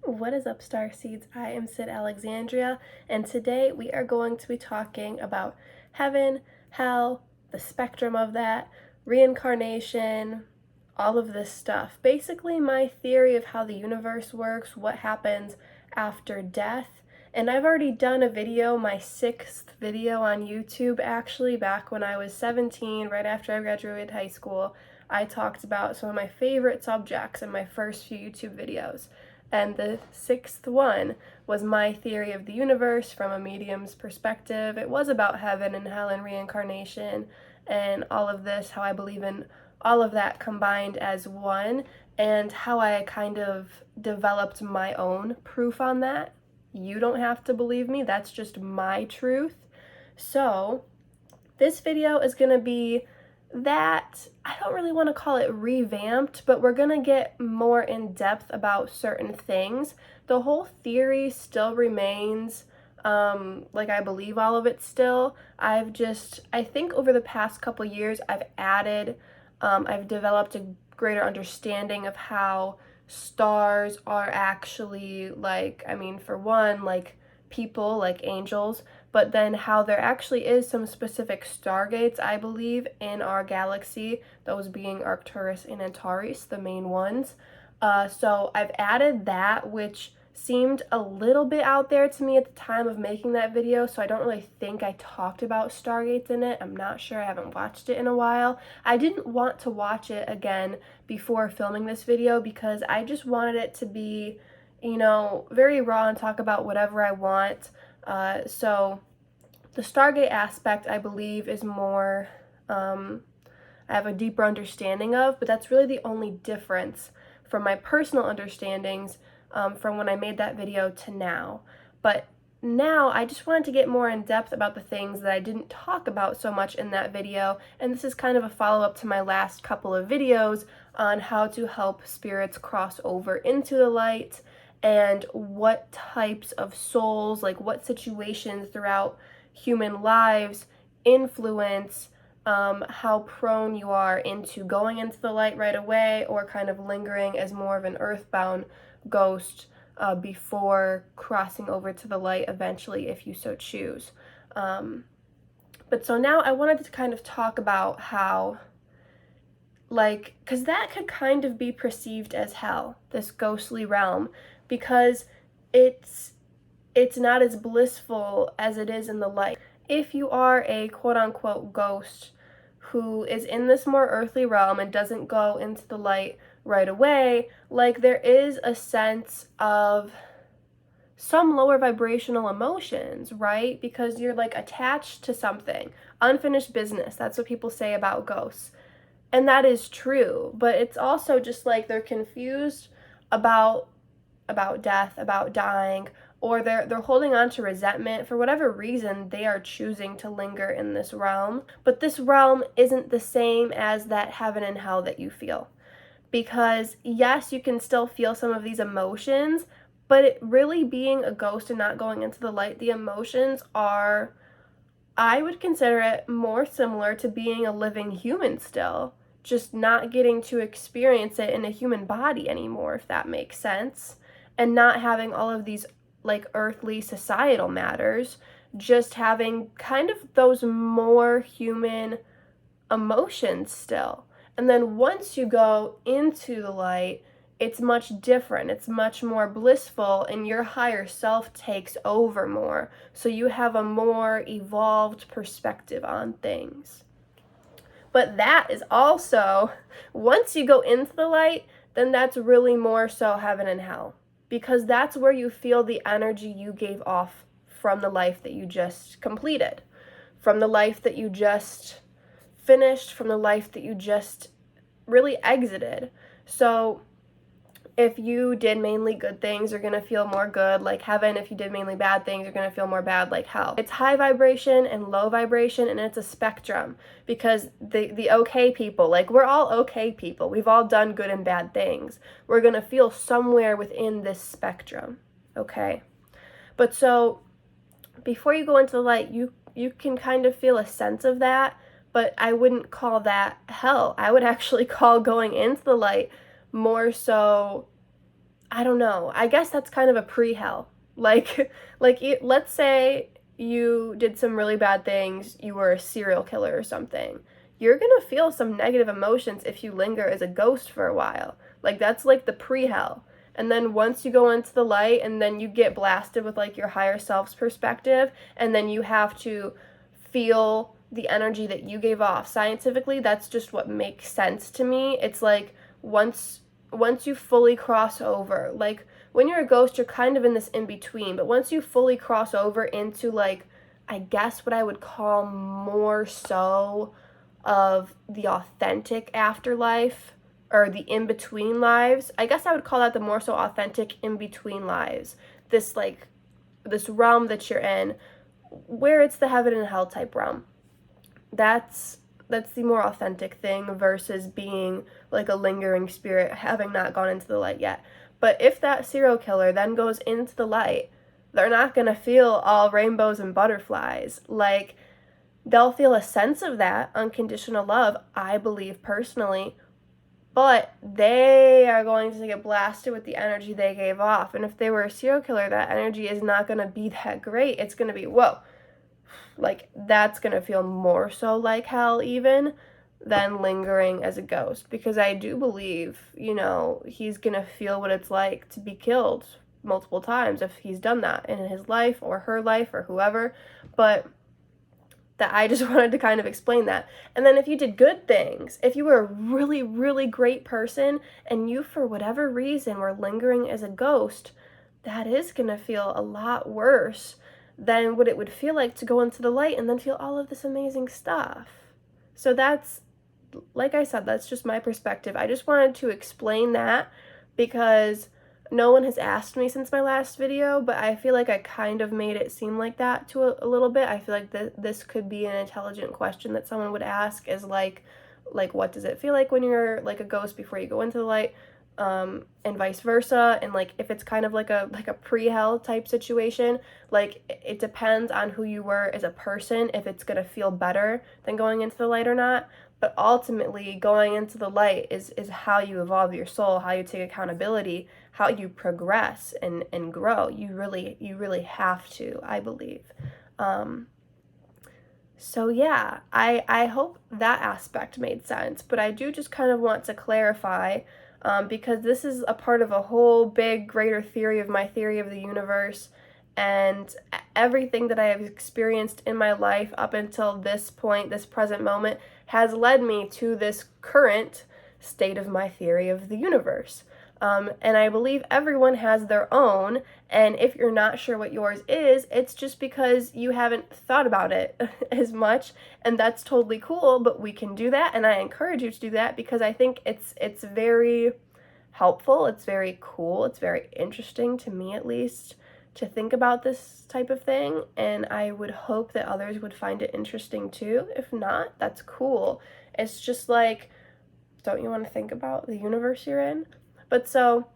What is up, Star Seeds? I am Sydalexandria, and today we are going to be talking about heaven, hell, the spectrum of that, reincarnation, all of this stuff. Basically, my theory of how the universe works, what happens after death. And I've already done a video, my 6th video on YouTube, actually, back when I was 17, right after I graduated high school. I talked about some of my favorite subjects in my first few YouTube videos. And the 6th one was my theory of the universe from a medium's perspective. It was about heaven and hell and reincarnation and all of this, how I believe in all of that combined as one, and how I kind of developed my own proof on that. You don't have to believe me, that's just my truth. So this video is going to be that, I don't really want to call it revamped, but we're going to get more in depth about certain things. The whole theory still remains, like I believe all of it still. I think over the past couple years, I've developed a greater understanding of how stars are actually for one, like people, like angels, but then how there actually is some specific stargates, I believe, in our galaxy, those being Arcturus and Antares, the main ones. So I've added that, which seemed a little bit out there to me at the time of making that video, so I don't really think I talked about stargates in it. I'm not sure, I haven't watched it in a while. I didn't want to watch it again before filming this video because I just wanted it to be, very raw and talk about whatever I want. So the Stargate aspect, I believe, is more, I have a deeper understanding of, but that's really the only difference from my personal understandings from when I made that video to now. But now I just wanted to get more in depth about the things that I didn't talk about so much in that video, and this is kind of a follow-up to my last couple of videos on how to help spirits cross over into the light and what types of souls, like what situations throughout human lives influence how prone you are into going into the light right away or kind of lingering as more of an earthbound ghost before crossing over to the light eventually if you so choose. But so now I wanted to kind of talk about how, because that could kind of be perceived as hell, this ghostly realm, because it's not as blissful as it is in the light. If you are a quote-unquote ghost who is in this more earthly realm and doesn't go into the light right away, there is a sense of some lower vibrational emotions, right? Because you're attached to something. Unfinished business, that's what people say about ghosts. And that is true, but it's also just they're confused about death, about dying, or they're holding on to resentment. For whatever reason, they are choosing to linger in this realm. But this realm isn't the same as that heaven and hell that you feel. Because yes, you can still feel some of these emotions, but it really being a ghost and not going into the light, the emotions are, I would consider it more similar to being a living human still, just not getting to experience it in a human body anymore, if that makes sense, and not having all of these earthly societal matters, just having kind of those more human emotions still. And then once you go into the light, it's much different. It's much more blissful, and your higher self takes over more. So you have a more evolved perspective on things. But that is also, once you go into the light, then that's really more so heaven and hell. Because that's where you feel the energy you gave off from the life that you just completed, from the life that you just finished, from the life that you just really exited. So if you did mainly good things, you're going to feel more good, like heaven. If you did mainly bad things, you're going to feel more bad, like hell. It's high vibration and low vibration, and it's a spectrum, because the okay people, we're all okay people. We've all done good and bad things. We're going to feel somewhere within this spectrum, okay? But so before you go into the light, you can kind of feel a sense of that, but I wouldn't call that hell. I would actually call going into the light more so, I don't know. I guess that's kind of a pre-hell. Like, let's say you did some really bad things, you were a serial killer or something. You're gonna feel some negative emotions if you linger as a ghost for a while. Like, that's like the pre-hell. And then once you go into the light and then you get blasted with like your higher self's perspective, and then you have to feel the energy that you gave off. Scientifically, that's just what makes sense to me. It's like once you fully cross over, like when you're a ghost, you're kind of in this in between, but once you fully cross over into like, I guess what I would call more so of the authentic afterlife or the in between lives, I guess I would call that the more so authentic in between lives. This like this realm that you're in, where it's the heaven and hell type realm. That's the more authentic thing versus being like a lingering spirit having not gone into the light yet. But if that serial killer then goes into the light, they're not going to feel all rainbows and butterflies. Like, they'll feel a sense of that unconditional love, I believe personally, but they are going to get blasted with the energy they gave off. And if they were a serial killer, that energy is not going to be that great. It's going to be, whoa, like, that's going to feel more so like hell even than lingering as a ghost, because I do believe, you know, he's going to feel what it's like to be killed multiple times if he's done that in his life or her life or whoever. But that I just wanted to kind of explain that. And then if you did good things, if you were a really, really great person and you, for whatever reason, were lingering as a ghost, that is going to feel a lot worse than what it would feel like to go into the light and then feel all of this amazing stuff. So that's, like I said, that's just my perspective. I just wanted to explain that because no one has asked me since my last video, but I feel like I kind of made it seem like that to a little bit. I feel like this could be an intelligent question that someone would ask, is like what does it feel like when you're like a ghost before you go into the light, and vice versa. And like if it's kind of like a pre-hell type situation, like it depends on who you were as a person if it's gonna feel better than going into the light or not. But ultimately, going into the light is how you evolve your soul, how you take accountability, how you progress and grow. You really have to, I believe. So yeah, I hope that aspect made sense, but I do just kind of want to clarify, because this is a part of a whole big, greater theory of my theory of the universe, and everything that I have experienced in my life up until this point, this present moment, has led me to this current state of my theory of the universe. And I believe everyone has their own, and if you're not sure what yours is, it's just because you haven't thought about it as much, and that's totally cool, but we can do that, and I encourage you to do that because I think it's very helpful, it's very cool, it's very interesting to me at least to think about this type of thing, and I would hope that others would find it interesting too. If not, that's cool. It's just like, don't you want to think about the universe you're in? But so,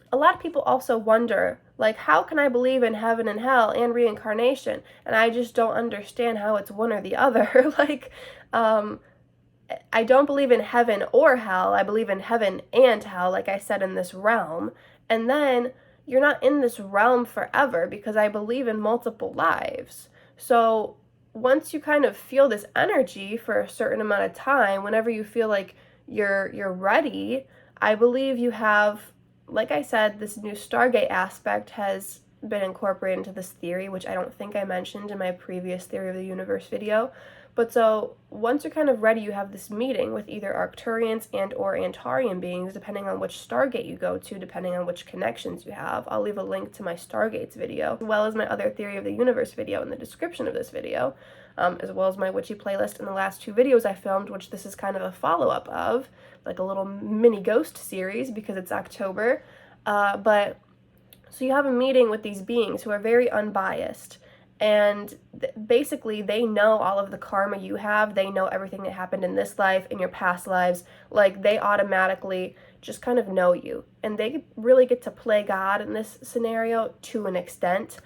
a lot of people also wonder, like, how can I believe in heaven and hell and reincarnation? And I just don't understand how it's one or the other. Like, I don't believe in heaven or hell. I believe in heaven and hell, like I said, in this realm. And then you're not in this realm forever because I believe in multiple lives. So once you kind of feel this energy for a certain amount of time, whenever you feel like you're ready, I believe you have, like I said, this new Stargate aspect has been incorporated into this theory, which I don't think I mentioned in my previous Theory of the Universe video. But so once you're kind of ready, you have this meeting with either Arcturians and or Antarian beings, depending on which Stargate you go to, depending on which connections you have. I'll leave a link to my Stargates video, as well as my other Theory of the Universe video in the description of this video, as well as my witchy playlist and the last two videos I filmed, which this is kind of a follow-up of, like a little mini ghost series because it's October. But so you have a meeting with these beings who are very unbiased, and basically they know all of the karma you have. They know everything that happened in this life, in your past lives. Like, they automatically just kind of know you, and they really get to play God in this scenario to an extent,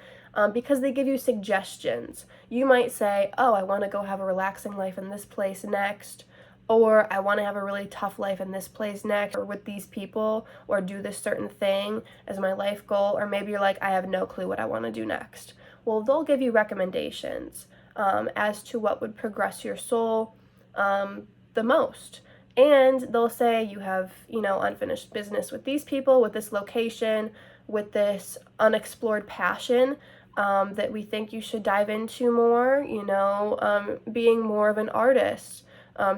because they give you suggestions. You might say, oh, I want to go have a relaxing life in this place next, or I want to have a really tough life in this place next, or with these people, or do this certain thing as my life goal, or maybe you're like, I have no clue what I want to do next. Well, they'll give you recommendations as to what would progress your soul the most. And they'll say you have, unfinished business with these people, with this location, with this unexplored passion that we think you should dive into more, being more of an artist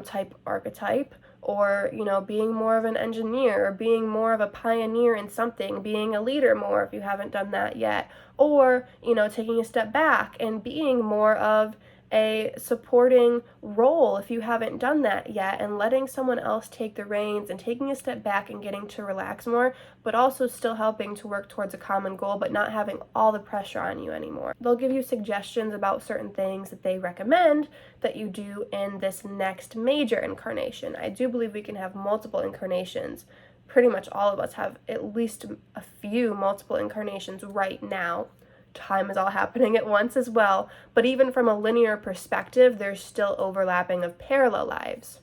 type archetype, or, being more of an engineer, or being more of a pioneer in something, being a leader more if you haven't done that yet, or, taking a step back and being more of a supporting role if you haven't done that yet, and letting someone else take the reins and taking a step back and getting to relax more, but also still helping to work towards a common goal, but not having all the pressure on you anymore. They'll give you suggestions about certain things that they recommend that you do in this next major incarnation. I do believe we can have multiple incarnations. Pretty much all of us have at least a few multiple incarnations right now. Time is all happening at once as well, but even from a linear perspective, there's still overlapping of parallel lives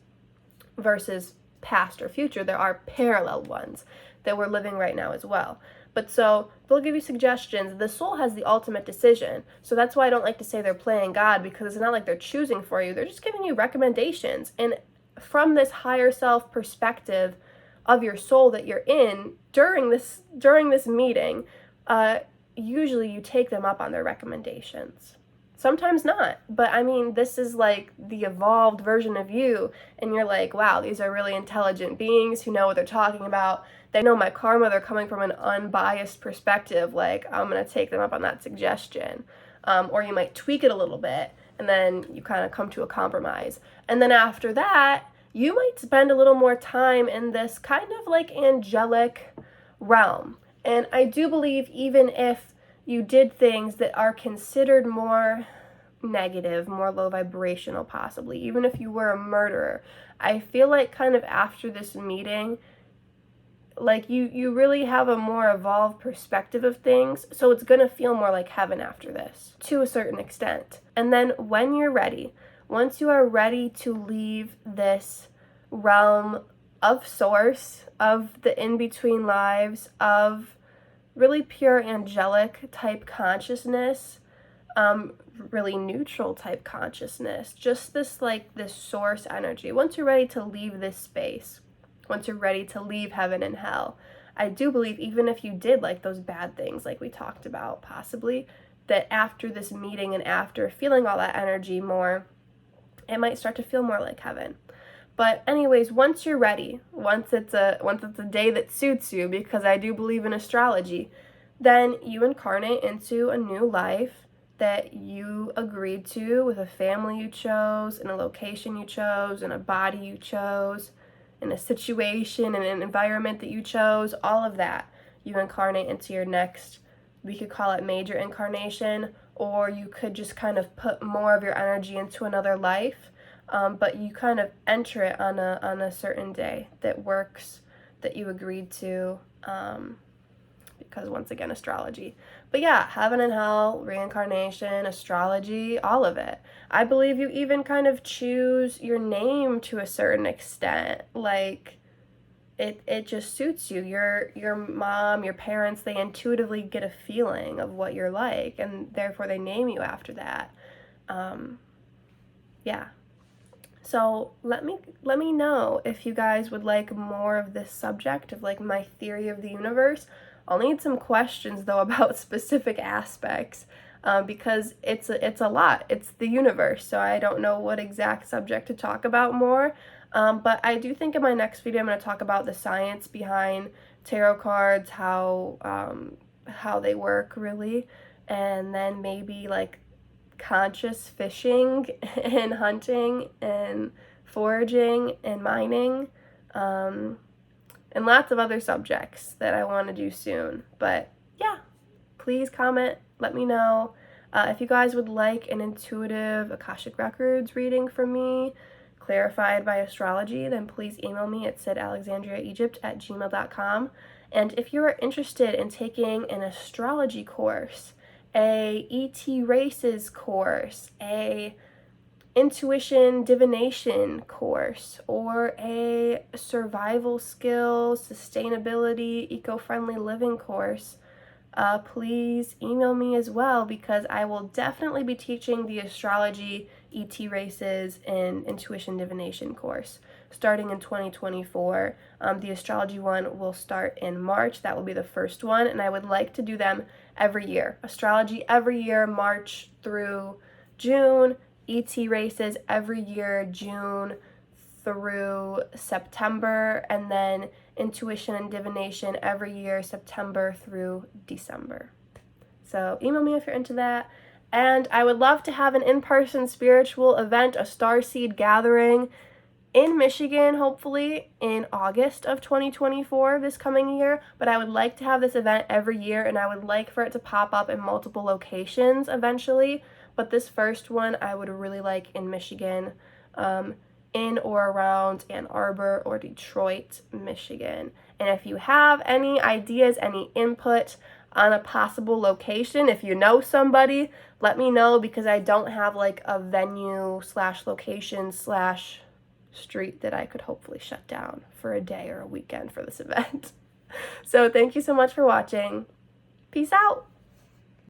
versus past or future. There are parallel ones that we're living right now as well. But so they'll give you suggestions. The soul has the ultimate decision. So that's why I don't like to say they're playing God, because it's not like they're choosing for you. They're just giving you recommendations. And from this higher self perspective of your soul that you're in during this meeting, usually you take them up on their recommendations. Sometimes not, but I mean, this is like the evolved version of you, and you're like, wow, these are really intelligent beings who know what they're talking about. They know my karma, they're coming from an unbiased perspective, like, I'm gonna take them up on that suggestion. Or you might tweak it a little bit, and then you kind of come to a compromise. And then after that, you might spend a little more time in this kind of like angelic realm. And I do believe even if you did things that are considered more negative, more low vibrational possibly, even if you were a murderer, I feel like kind of after this meeting, like you really have a more evolved perspective of things, so it's gonna feel more like heaven after this, to a certain extent. And then when you're ready, once you are ready to leave this realm of source, of the in-between lives, of really pure angelic type consciousness, really neutral type consciousness, just this source energy. Once you're ready to leave this space, once you're ready to leave heaven and hell, I do believe even if you did like those bad things like we talked about possibly, that after this meeting and after feeling all that energy more, it might start to feel more like heaven. But anyways, once you're ready, once it's a day that suits you, because I do believe in astrology, then you incarnate into a new life that you agreed to, with a family you chose, in a location you chose, in a body you chose, in a situation, in an environment that you chose, all of that. You incarnate into your next, we could call it major incarnation, or you could just kind of put more of your energy into another life. But you kind of enter it on a certain day that works, that you agreed to, because once again, astrology. But yeah, heaven and hell, reincarnation, astrology, all of it. I believe you even kind of choose your name to a certain extent. Like, it just suits you. Your mom, your parents, they intuitively get a feeling of what you're like, and therefore they name you after that. Yeah. So let me know if you guys would like more of this subject of like my theory of the universe. I'll need some questions though about specific aspects, because it's a lot. It's the universe, so I don't know what exact subject to talk about more. But I do think in my next video I'm going to talk about the science behind tarot cards, how they work really, and then maybe like conscious fishing and hunting and foraging and mining, and lots of other subjects that I want to do soon. But yeah, please comment, let me know. If you guys would like an intuitive Akashic Records reading from me, clarified by astrology, then please email me at sydalexandriaegypt@gmail.com. And if you are interested in taking an astrology course, a ET races course, a intuition divination course or a survival skills, sustainability, eco-friendly living course, please email me as well, because I will definitely be teaching the astrology, ET races, and intuition divination course starting in 2024. The astrology one will start in March. That will be the first one, and I would like to do them every year. Astrology every year, March through June. ET races every year, June through September, and then intuition and divination every year, September through December. So email me if you're into that. And I would love to have an in-person spiritual event, a starseed gathering in Michigan, hopefully in August of 2024, this coming year. But I would like to have this event every year, and I would like for it to pop up in multiple locations eventually. But this first one I would really like in Michigan, in or around Ann Arbor or Detroit, Michigan. And if you have any ideas, any input on a possible location, if you know somebody, let me know, because I don't have like a venue / location / street that I could hopefully shut down for a day or a weekend for this event. So thank you so much for watching. Peace out.